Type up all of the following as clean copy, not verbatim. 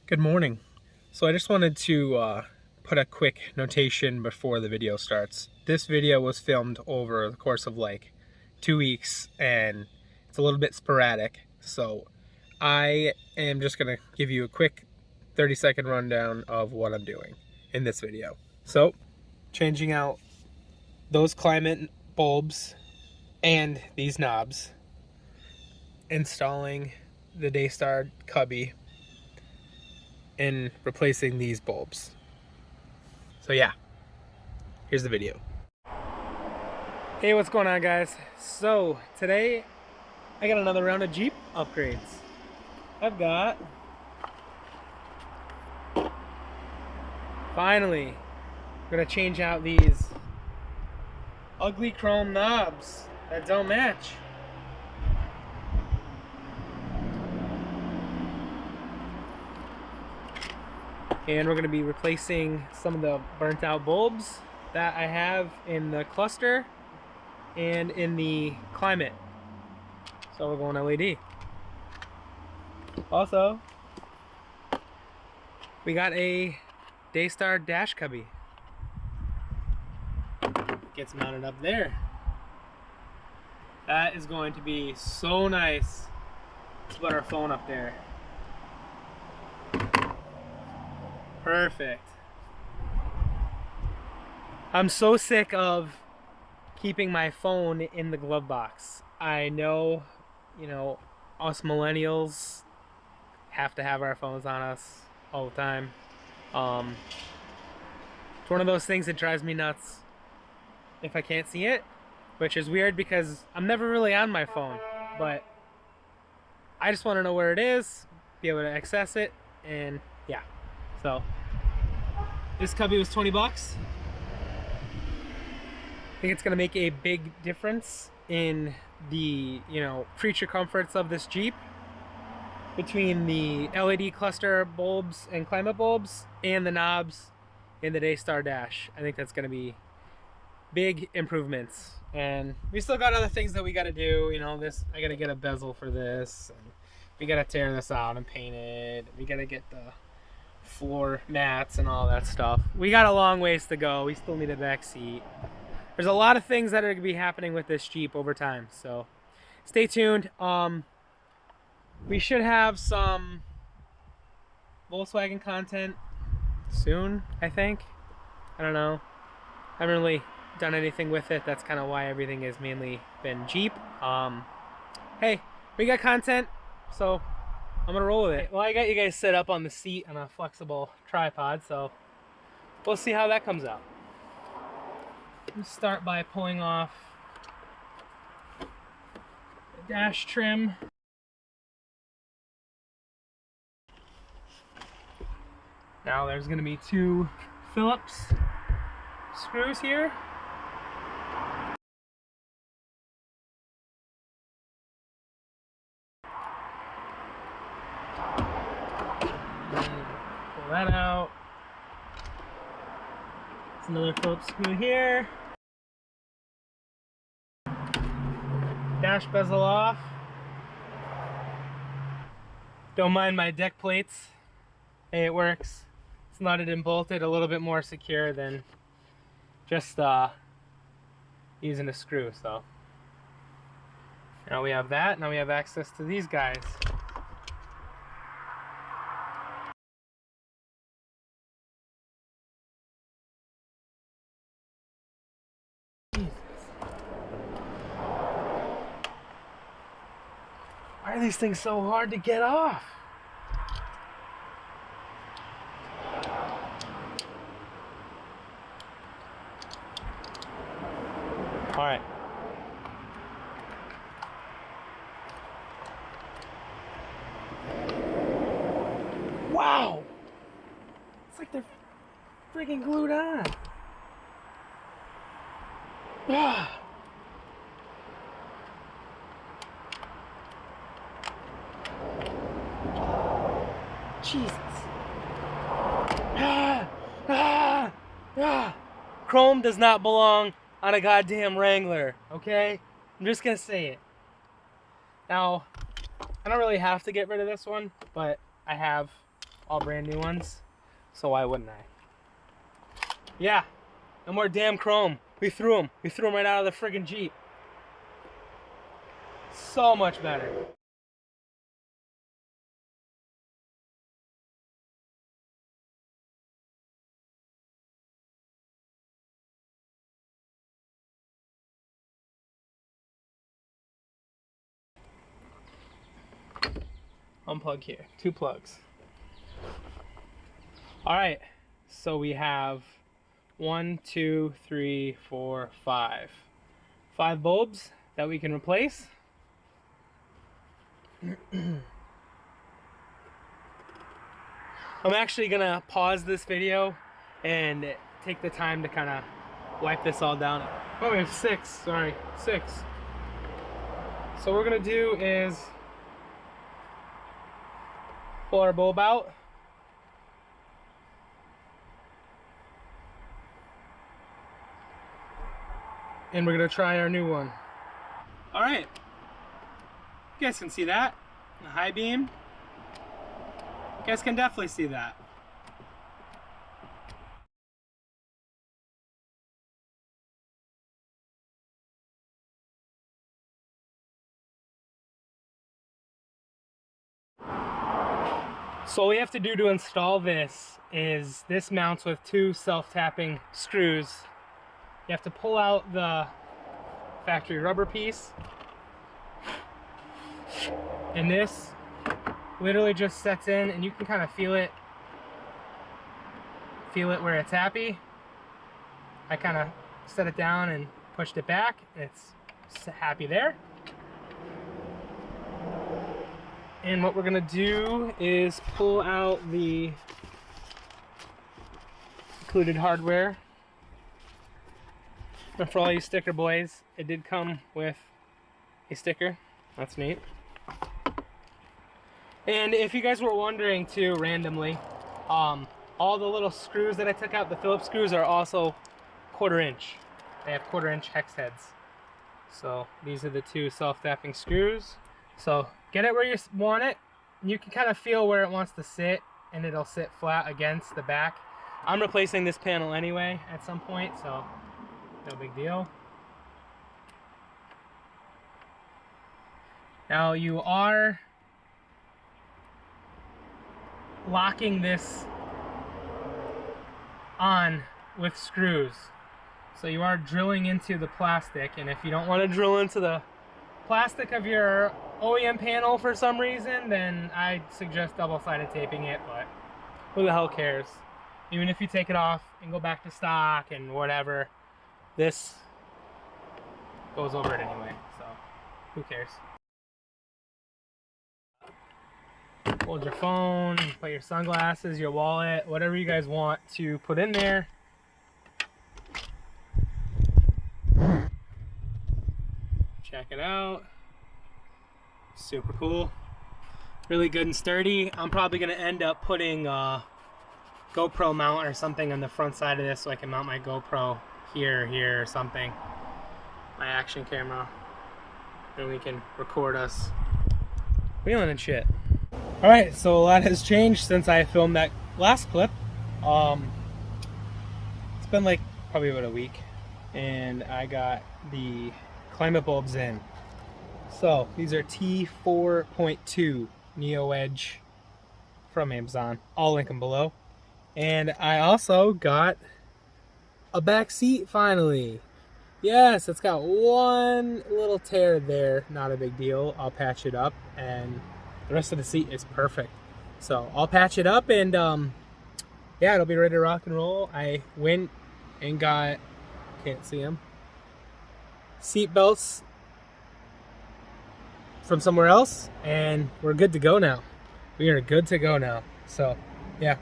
Good morning. So I just wanted to put a quick notation before the video starts. This video was filmed over the course of like 2 weeks and it's a little bit sporadic. So I am just gonna give you a quick 30-second rundown of what I'm doing in this video. So changing out those climate bulbs and these knobs, installing the Daystar Cubby, and replacing these bulbs. So yeah, here's the video. Hey, what's going on, guys? So today I got another round of Jeep upgrades. I've got, finally, I'm gonna change out these ugly chrome knobs that don't match. And we're going to be replacing some of the burnt out bulbs that I have in the cluster and in the climate. So we're going LED. Also, we got a Daystar dash cubby. Gets mounted up there. That is going to be so nice to put our phone up there. Perfect. I'm so sick of keeping my phone in the glove box. I know, us millennials have to have our phones on us all the time. It's one of those things that drives me nuts if I can't see it, which is weird because I'm never really on my phone, but I just want to know where it is, be able to access it, and yeah. So this cubby was 20 bucks. I think it's gonna make a big difference in the, creature comforts of this Jeep, between the LED cluster bulbs and climate bulbs and the knobs in the Daystar Dash. I think that's gonna be big improvements. And we still got other things that we gotta do. I gotta get a bezel for this, and we gotta tear this out and paint it. We gotta get the floor mats and all that stuff. We got a long ways to go. We still need a back seat. There's a lot of things that are going to be happening with this Jeep over time, so stay tuned. We should have some Volkswagen content soon, I think. I don't know. I haven't really done anything with it. That's kind of why everything has mainly been Jeep. Hey, we got content, so I'm gonna roll with it. Well, I got you guys set up on the seat on a flexible tripod, so we'll see how that comes out. Let's start by pulling off the dash trim. Now there's gonna be 2 Phillips screws here. Pull that out. There's another Phillips screw here. Dash bezel off. Don't mind my deck plates. Hey, it works. It's nutted and bolted, a little bit more secure than just using a screw. So now we have that. Now we have access to these guys. Why are these things so hard to get off? All right. Wow! It's like they're freaking glued on. Ah. Jesus. Chrome does not belong on a goddamn Wrangler, okay? I'm just gonna say it. Now, I don't really have to get rid of this one, but I have all brand new ones. So why wouldn't I? Yeah, no more damn chrome. We threw them. We threw them right out of the friggin' Jeep. So much better. Unplug here. 2 plugs. Alright, so we have 1, 2, 3, 4, 5. 5 bulbs that we can replace. I'm actually gonna pause this video and take the time to kind of wipe this all down. Oh, we have 6. Sorry, 6. So what we're gonna do is pull our bulb out. And we're gonna try our new one. All right, you guys can see that, the high beam. You guys can definitely see that. So all we have to do to install this is this mounts with 2 self-tapping screws. You have to pull out the factory rubber piece, and this literally just sets in, and you can kind of feel it where it's happy. I kind of set it down and pushed it back. It's happy there. And what we're gonna do is pull out the included hardware. And for all you sticker boys, it did come with a sticker. That's neat. And if you guys were wondering too, randomly, all the little screws that I took out, the Phillips screws, are also 1/4 inch. They have 1/4 inch hex heads. So these are the 2 self-tapping screws. So get it where you want it. You can kind of feel where it wants to sit, and it'll sit flat against the back. I'm replacing this panel anyway at some point, so no big deal. Now you are locking this on with screws. So you are drilling into the plastic, and if you don't want to drill into the plastic of your OEM panel for some reason, then I'd suggest double-sided taping it, but who the hell cares? Even if you take it off and go back to stock and whatever, this goes over it anyway, so who cares? Hold your phone, put your sunglasses, your wallet, whatever you guys want to put in there. Check it out. Super cool. Really good and sturdy. I'm probably going to end up putting a GoPro mount or something on the front side of this so I can mount my GoPro here or something. My action camera. And we can record us wheeling and shit. Alright, so a lot has changed since I filmed that last clip. It's been like probably about a week, and I got the climate bulbs in. So these are T4.2 Neo Edge from Amazon. I'll link them below. And I also got a back seat finally. Yes, it's got one little tear there, not a big deal. I'll patch it up, and the rest of the seat is perfect. So I'll patch it up, and yeah, it'll be ready to rock and roll. I went and got, can't see them, seat belts from somewhere else, and we're good to go now. We are good to go now. So yeah,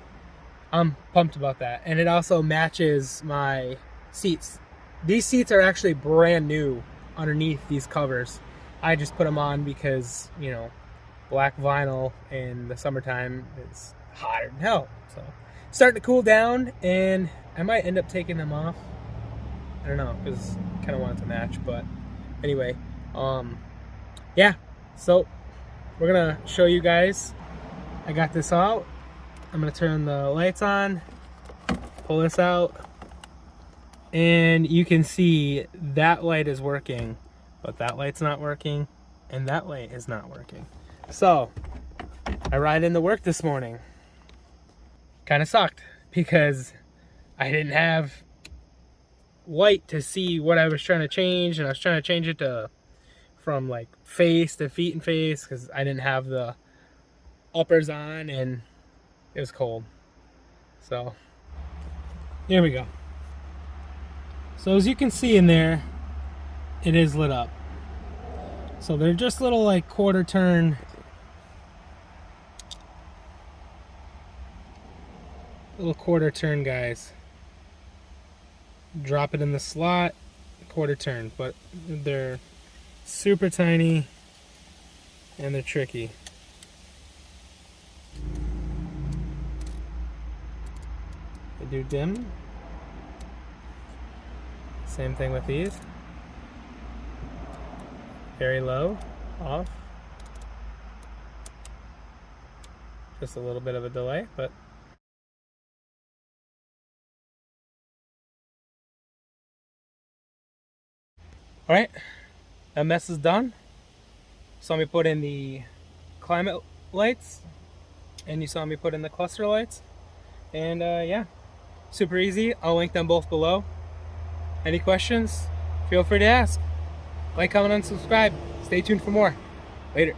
I'm pumped about that. And it also matches my seats. These seats are actually brand new underneath these covers. I just put them on because, you know, black vinyl in the summertime is hotter than hell. So it's starting to cool down, and I might end up taking them off. I don't know, because I kind of want it to match. But anyway, yeah. So we're gonna show you guys. I got this out. I'm gonna turn the lights on, pull this out, and you can see that light is working, but that light's not working, and that light is not working. So I ride into work this morning. Kind of sucked because I didn't have light to see what I was trying to change, and I was trying to change it to from like face to feet and face because I didn't have the uppers on and it was cold. So here we go. So as you can see in there, it is lit up. So they're just little like quarter turn guys. Drop it in the slot, quarter turn, but they're super tiny and they're tricky. They do dim. Same thing with these. Very low, off. Just a little bit of a delay, but all right, that mess is done. Saw me put in the climate lights, and you saw me put in the cluster lights. And yeah, super easy. I'll link them both below. Any questions? Feel free to ask. Like, comment, and subscribe. Stay tuned for more. Later.